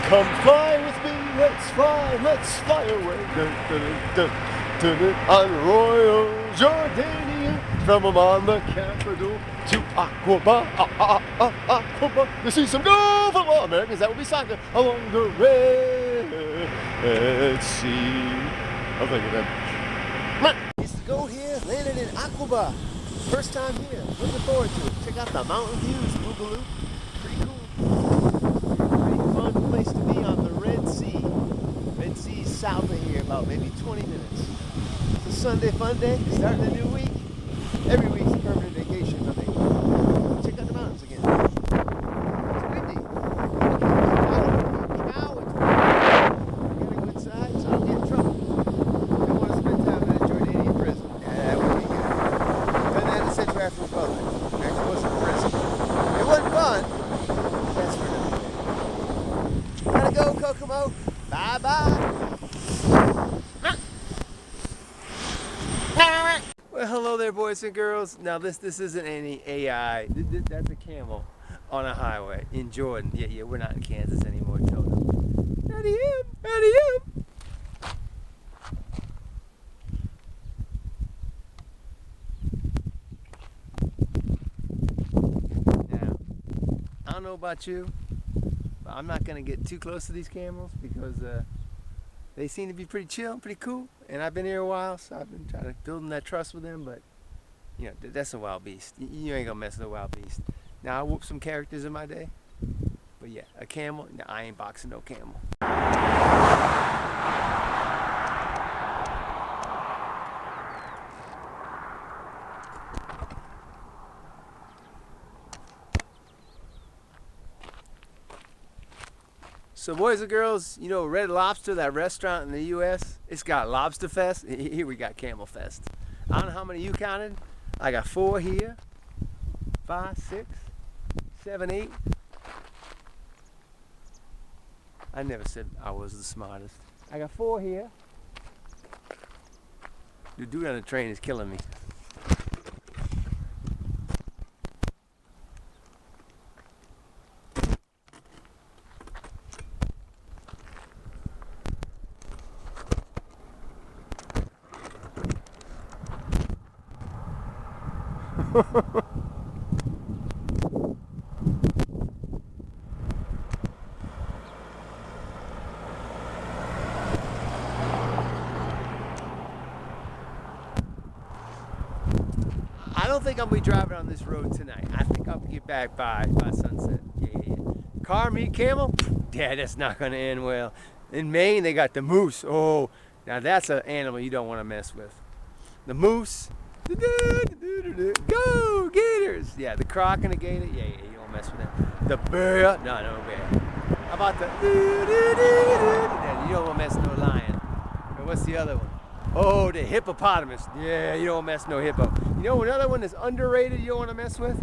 Come fly with me, let's fly away. Dun, dun, dun, dun, dun, on Royal Jordania, from Amman the capital to Aqaba, Aqaba, to see some Nova Americans that will be soccer along the Red Sea. I'll think of them. Used to go here, landed in Aqaba. First time here, looking forward to it. Check out the mountain views, Boogaloo. Pretty cool. Pretty fun place to be on the Red Sea. Red Sea's south of here, about maybe 20 minutes. It's a Sunday fun day, starting a new week. Every week's a permanent vacation, I think. Check out the mountains again. It's windy. Cow, it's windy. You gotta go inside so I don't get in trouble. Don't want to spend time in a Jordanian prison. Yeah, that would be good. Done that in the Central African Republic. Actually wasn't a prison. It wasn't fun. That's for another day. Gotta go, Kokomo. Bye bye. Well, hello there, boys and girls. Now, this isn't any AI. That's a camel on a highway in Jordan. Yeah, we're not in Kansas anymore. Tell them. Howdy him. Now, I don't know about you, but I'm not gonna get too close to these camels because they seem to be pretty chill, pretty cool, and I've been here a while, so I've been trying to building that trust with them. But you know, that's a wild beast. You ain't gonna mess with a wild beast. Now I whoop some characters in my day, but yeah, a camel. No, I ain't boxing no camel. So boys and girls, you know Red Lobster, that restaurant in the U.S., it's got Lobster Fest. Here we got Camel Fest. I don't know how many you counted. I got 4 here, 5, 6, 7, 8. I never said I was the smartest. I got 4 here. The dude on the train is killing me. I don't think I'll be driving on this road tonight. I think I'll get back by sunset. Yeah. Car meet camel? Yeah, that's not gonna end well. In Maine, they got the moose. Oh, now that's an animal you don't want to mess with. The moose. Go Gators! Yeah, the croc and the gator. Yeah, you don't mess with them. The bear. No bear. How about the? You don't want to mess with no lion. And what's the other one? Oh, the hippopotamus. Yeah, you don't want to mess with no hippo. You know another one that's underrated you don't want to mess with?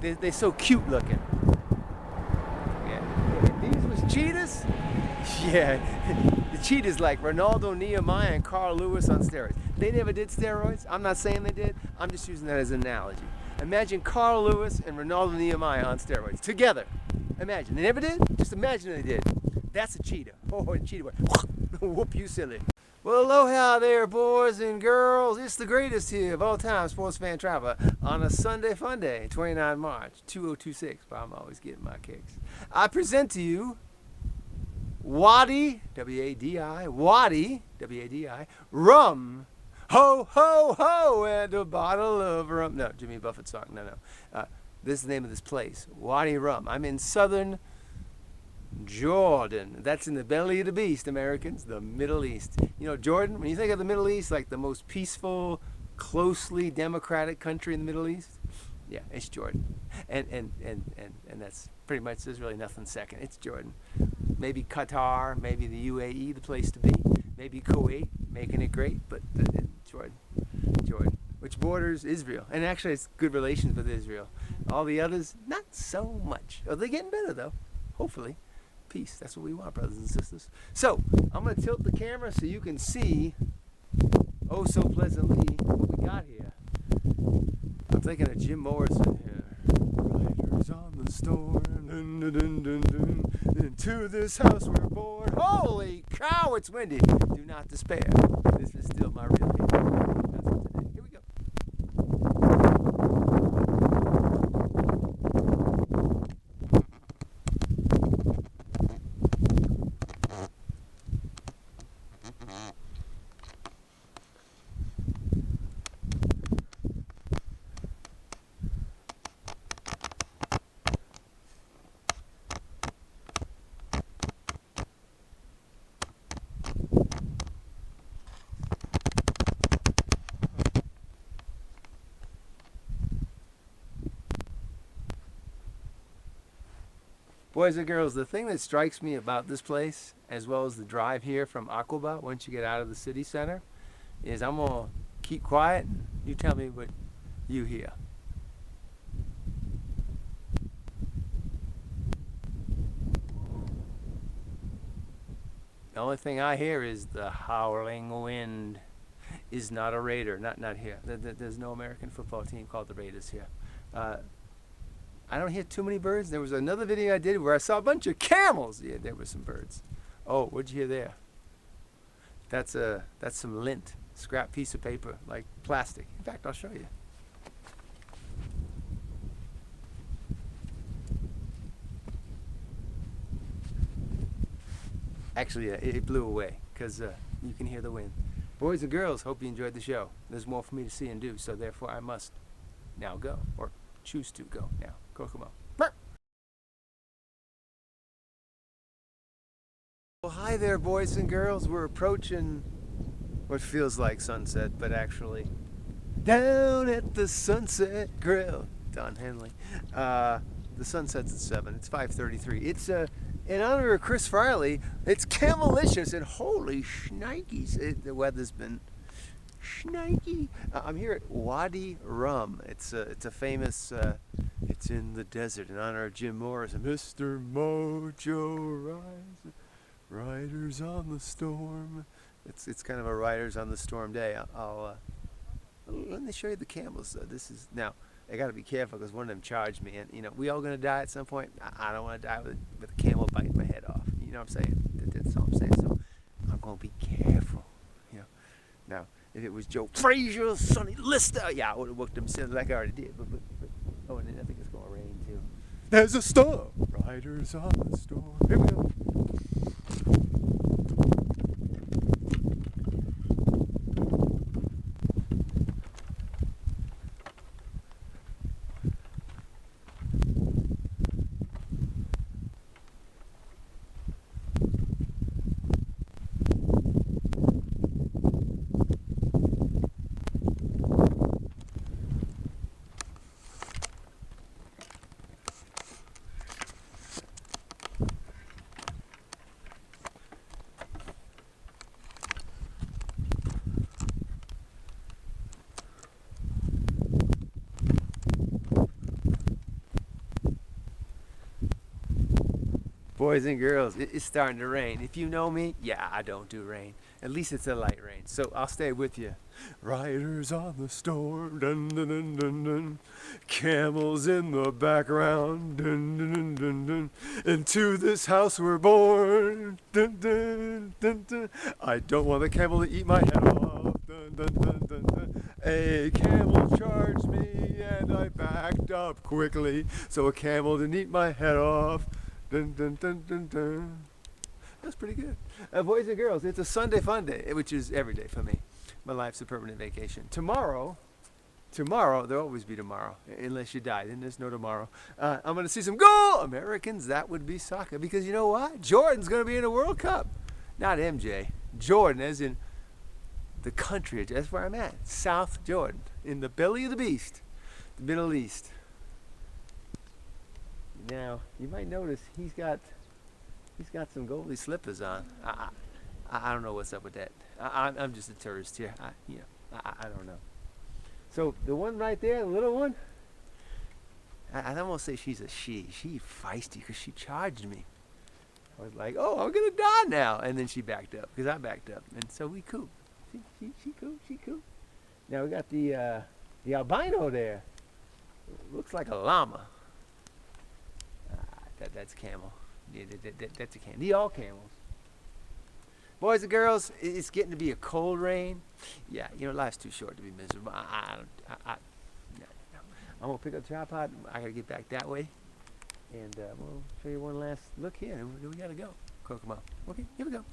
They're so cute looking. Yeah. These was cheetahs? Yeah. The cheetahs like Ronaldo Nehemiah and Carl Lewis on steroids. They never did steroids. I'm not saying they did. I'm just using that as an analogy. Imagine Carl Lewis and Ronaldo Nehemiah on steroids together. Imagine. They never did? Just imagine they did. That's a cheetah. Oh, a cheetah. Whoop you silly. Well, aloha there, boys and girls. It's the greatest here of all time, Sports Fan Traveler, on a Sunday fun day, 29 March, 2026, but I'm always getting my kicks. I present to you Wadi, W-A-D-I, Wadi, W-A-D-I, rum. Ho, ho, ho, and a bottle of rum. No, Jimmy Buffett song, no. This is the name of this place, Wadi Rum. I'm in southern Jordan. That's in the belly of the beast, Americans, the Middle East. You know, Jordan, when you think of the Middle East, like the most peaceful, closely democratic country in the Middle East, yeah, it's Jordan. And that's pretty much, there's really nothing second. It's Jordan. Maybe Qatar, maybe the UAE, the place to be. Maybe Kuwait, making it great, but Jordan, which borders Israel. And actually, it's good relations with Israel. All the others, not so much. Oh, they're getting better, though, hopefully. Peace, that's what we want, brothers and sisters. So, I'm going to tilt the camera so you can see, oh so pleasantly, what we got here. I'm thinking of Jim Morrison here. Riders Riders on the storm, dun, dun, dun, dun, dun. Into this house we're born. Holy cow, it's windy. Do not despair. This is still my real hit. Here we go. Boys and girls, the thing that strikes me about this place, as well as the drive here from Aqaba, once you get out of the city center, is I'm going to keep quiet. You tell me what you hear. The only thing I hear is the howling wind. Is not a Raider, not here. There's no American football team called the Raiders here. I don't hear too many birds. There was another video I did where I saw a bunch of camels. Yeah, there were some birds. Oh, what'd you hear there? That's some lint, scrap piece of paper, like plastic. In fact, I'll show you. Actually, it blew away because you can hear the wind. Boys and girls, hope you enjoyed the show. There's more for me to see and do, so therefore I must now go, or choose to go now. Kokomo. Well, hi there, boys and girls. We're approaching what feels like sunset, but actually down at the Sunset Grill. Don Henley. The sunset's at 7. It's 5:33. It's in honor of Chris Farley. It's Camelicious, and holy shnikes, the weather's been shnikey. I'm here at Wadi Rum. It's a famous. It's in the desert in honor of Jim Morrison. Mr. Mojo Riders on the Storm. It's kind of a Riders on the Storm day. Let me show you the camels. This is now. I got to be careful because one of them charged me, and we all gonna die at some point. I don't want to die with a camel biting my head off. You know what I'm saying? That's all I'm saying. So I'm gonna be careful. Now if it was Joe Frazier, Sonny Lister, yeah, I would have worked them like I already did. But oh, and then I think it's gonna rain too. There's a storm. Riders on the storm. Here we go. Boys and girls, it's starting to rain. If you know me, yeah, I don't do rain. At least it's a light rain, so I'll stay with you. Riders on the storm, dun dun dun dun dun. Camels in the background, dun dun dun dun dun. Into this house we're born, dun dun dun dun. I don't want the camel to eat my head off, dun dun dun dun dun. A camel charged me and I backed up quickly, so a camel didn't eat my head off. Dun, dun, dun, dun, dun. That's pretty good. Boys and girls, it's a Sunday fun day, which is every day for me. My life's a permanent vacation. Tomorrow, there'll always be tomorrow, unless you die. Then there's no tomorrow. I'm going to see some goal Americans. That would be soccer. Because you know what? Jordan's going to be in the World Cup. Not MJ. Jordan, as in the country. That's where I'm at. South Jordan. In the belly of the beast. The Middle East. Now, you might notice he's got some goalie slippers on. I don't know what's up with that. I'm just a tourist here. I don't know. So the one right there, the little one, I don't want to say she's a she. She's feisty because she charged me. I was like, oh, I'm going to die now. And then she backed up because I backed up. And so we cool. She cool. Now we got the albino there. Looks like a llama. That's camel. Yeah, that's a camel. These all camels. Boys and girls, it's getting to be a cold rain. Yeah, life's too short to be miserable. No. I'm gonna pick up the tripod. I gotta get back that way, and we'll show you one last look here. And we gotta go. Come on. Okay, here we go.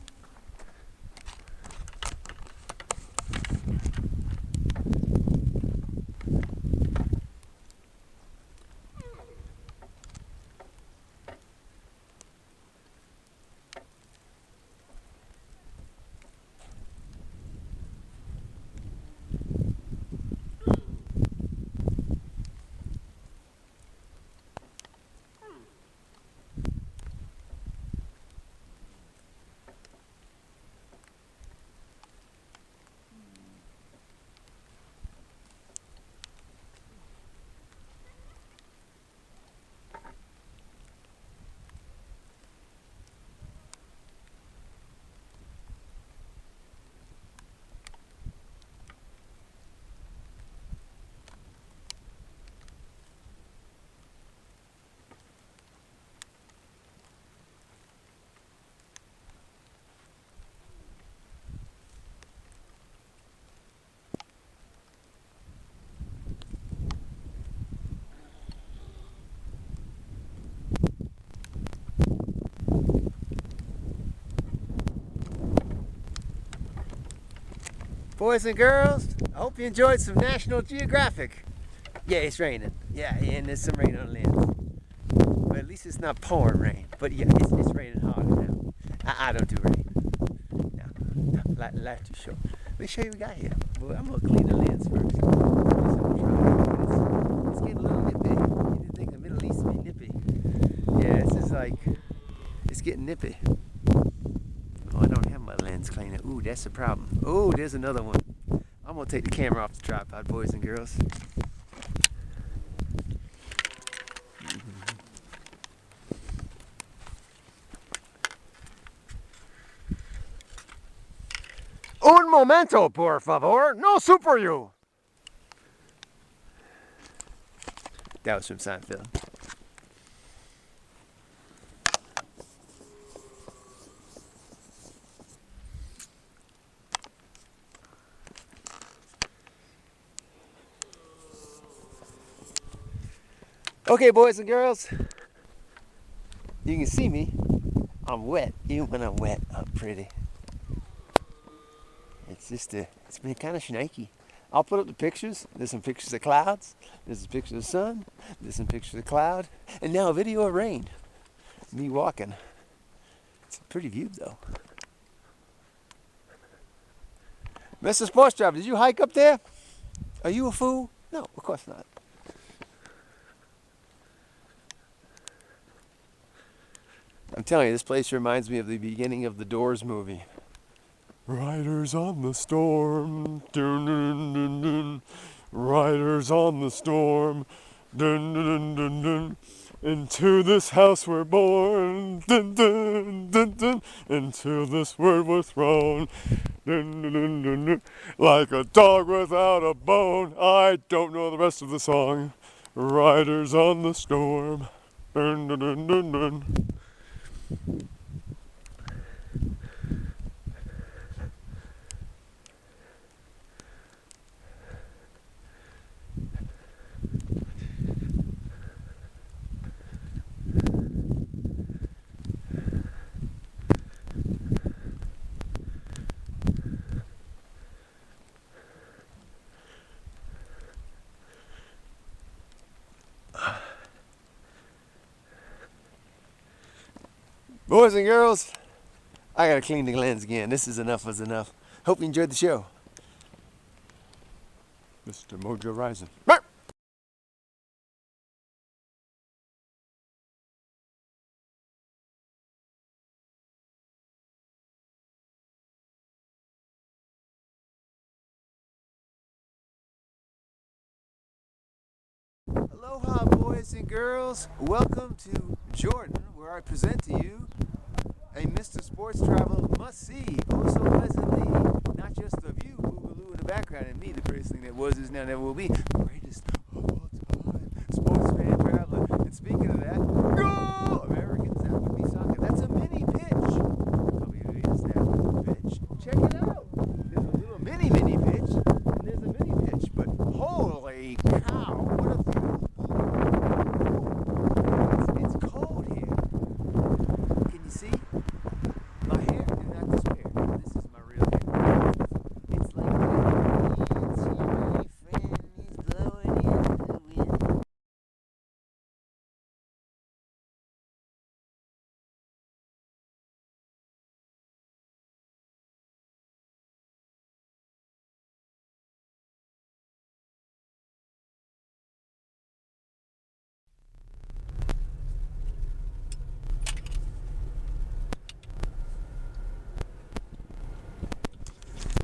Boys and girls, I hope you enjoyed some National Geographic. Yeah, it's raining. Yeah, and there's some rain on land. But at least it's not pouring rain. But yeah, it's raining harder now. I don't do rain. No, life too short. Let me show you what we got here. Boy, I'm gonna clean the lens first. It's getting a little nippy. You didn't think the Middle East would be nippy. Yeah, this is like, it's getting nippy. Oh, I don't have my lens cleaner. Ooh, that's the problem. Oh, there's another one. I'm gonna take the camera off the tripod, boys and girls. Un momento, por favor. No super you. That was from Seinfeld. Okay, boys and girls, you can see me. I'm wet. Even when I'm wet, I'm pretty. It's been kind of snaky. I'll put up the pictures. There's some pictures of clouds. There's a picture of the sun. There's some pictures of cloud. And now a video of rain. Me walking. It's a pretty view, though. Mr. Sports Driver, did you hike up there? Are you a fool? No, of course not. I'm telling you, this place reminds me of the beginning of the Doors movie. Riders on the storm, dun, dun, dun, dun. Riders on the storm, dun, dun, dun, dun. Into this house we're born, dun, dun, dun, dun. Into this word we're thrown, dun, dun, dun, dun, dun. Like a dog without a bone. I don't know the rest of the song. Riders on the storm, dun, dun, dun, dun, dun. Boys and girls, I gotta clean the lens again. This is enough was enough. Hope you enjoyed the show. Mr. Mojo Rising. Aloha, boys and girls. Welcome to Jordan, where I present to you a Mr. Sports Travel must-see, oh so pleasantly. Not just the view, boogaloo in the background, and me, the greatest thing that was, is now, never will be, the greatest of all time, sports fan traveler. And speaking of that, go!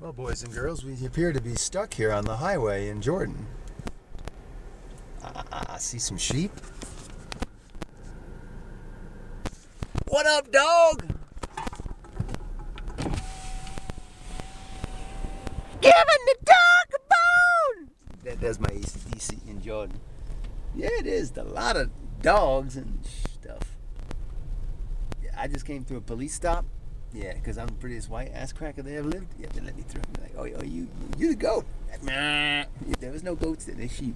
Well, boys and girls, we appear to be stuck here on the highway in Jordan. I see some sheep. What up, dog? Giving the dog a bone! That's my ACDC in Jordan. Yeah, it is. A lot of dogs and stuff. Yeah, I just came through a police stop. Yeah, because I'm the prettiest white ass cracker they ever lived. Yeah, they let me through. They're like, oh, you the goat. Nah. There was no goats there. They're sheep.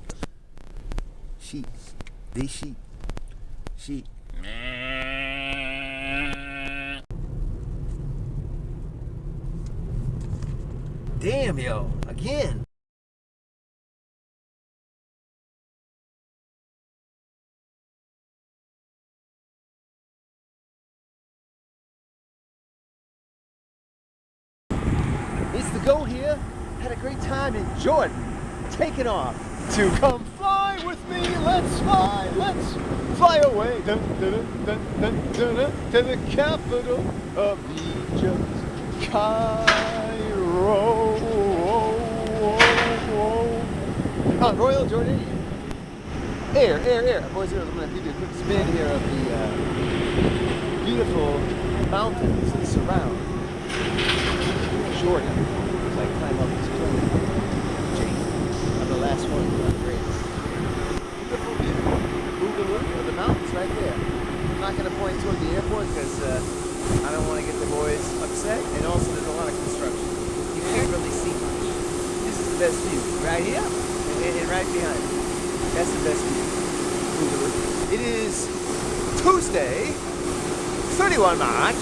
Sheep. They sheep. Sheep. Damn, yo. Again. It's the go here. Had a great time in Jordan. Taking off to come fly with me. Let's fly. Let's fly away dun, dun, dun, dun, dun, dun, to the capital of Egypt, Cairo. On Royal Jordanian. Air. Boys and girls, I'm going to give you a quick spin here of the beautiful mountains that surround Jordan. As I climb up this plane, Jake, I'm the last one to upgrade. Beautiful Boogaloo of the mountains right there. I'm not going to point toward the airport because I don't want to get the boys upset, and also there's a lot of construction. You can't really see much. This is the best view. Right here and right behind me. That's the best view. Boogaloo. It is Tuesday, 31 March.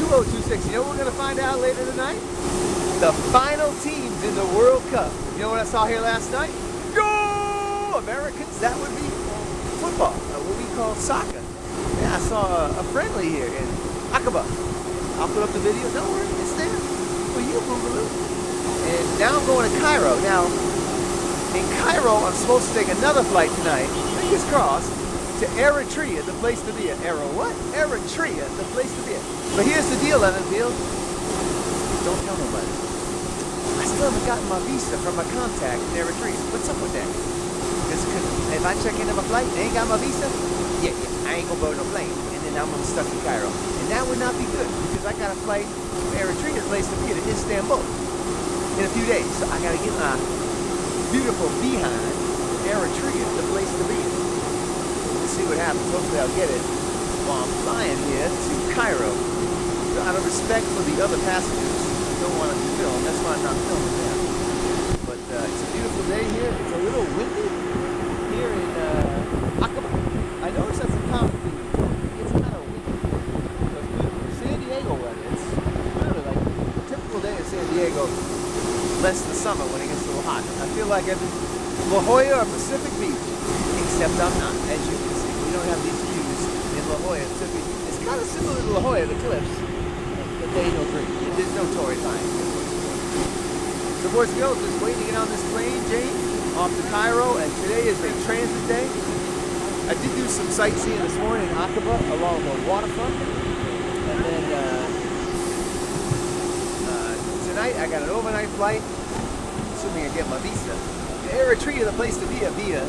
2026. You know what we're going to find out later tonight? The final teams in the World Cup. You know what I saw here last night? Go Americans! That would be football, what we call soccer. Yeah, I saw a friendly here in Aqaba. I'll put up the video. Don't worry, it's there for you, Boogaloo. And now I'm going to Cairo. Now, in Cairo, I'm supposed to take another flight tonight, fingers crossed, to Eritrea, the place to be at. Eritrea, the place to be at. But here's the deal, Evanfield. Don't tell nobody. I still haven't gotten my visa from my contact in Eritrea. What's up with that? Because if I check into my flight and they ain't got my visa, yeah, I ain't gonna board no plane. And then I'm gonna be stuck in Cairo. And that would not be good because I got a flight from Eritrea, the place to be at, Istanbul in a few days. So I gotta get my beautiful behind Eritrea, the place to be at. See what happens. Hopefully I'll get it while I'm flying here to Cairo. So out of respect for the other passengers who don't want to film, that's why I'm not filming them. But it's a beautiful day here. It's a little windy here in Aqaba. I noticed that's a common thing. It's kind of windy. But beautiful. San Diego weather. It's literally like a typical day in San Diego, less the summer when it gets a little hot. I feel like I'm in La Jolla or Pacific Beach, except I'm not, as you can see. We don't have these views in La Jolla. It's kind of similar to La Jolla, the cliffs, but they ain't no green. There's no Torrey Pine. So boys and girls, just waiting to get on this plane, Jane, off to Cairo, and today is a transit day. I did do some sightseeing this morning in Aqaba along the waterfront, and then tonight I got an overnight flight, assuming I get my visa. Eritrea, the place to be at, via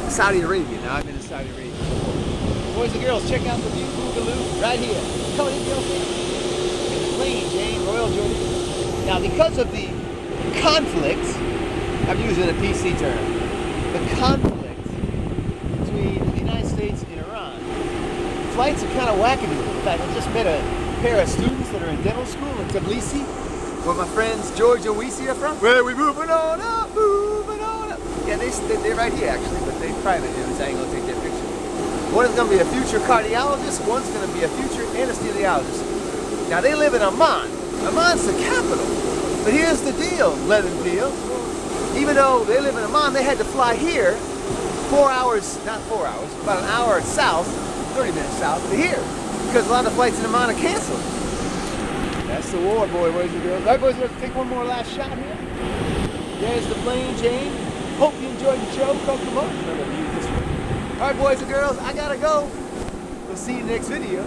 Saudi Arabia. Now I'm in Saudi Arabia. Boys and girls, check out the view, Boogaloo, right here. Come in, girls. In the plane, Jane, Royal Jordan. Now, because of the conflict, I'm using a PC term, the conflict between the United States and Iran, flights are kind of wackadoo. In fact, I just met a pair of students that are in dental school in Tbilisi, where my friends George and Weezy are from. Where we moving on up, moving on up. Yeah, they're right here actually, but they're private here, so I ain't gonna take their picture. One is gonna be a future cardiologist, one's gonna be a future anesthesiologist. Now they live in Amman. Amman's the capital. But here's the deal, Leadenfield. Even though they live in Amman, they had to fly here 4 hours, not 4 hours, about an hour south, 30 minutes south to here. Because a lot of flights in Amman are canceled. That's the war, boys and girls. All right, boys and girls, take one more last shot here. There's the plane, Jane. Hope you enjoyed the show. Come on. Another view this way. All right, boys and girls, I gotta go. We'll see you in the next video.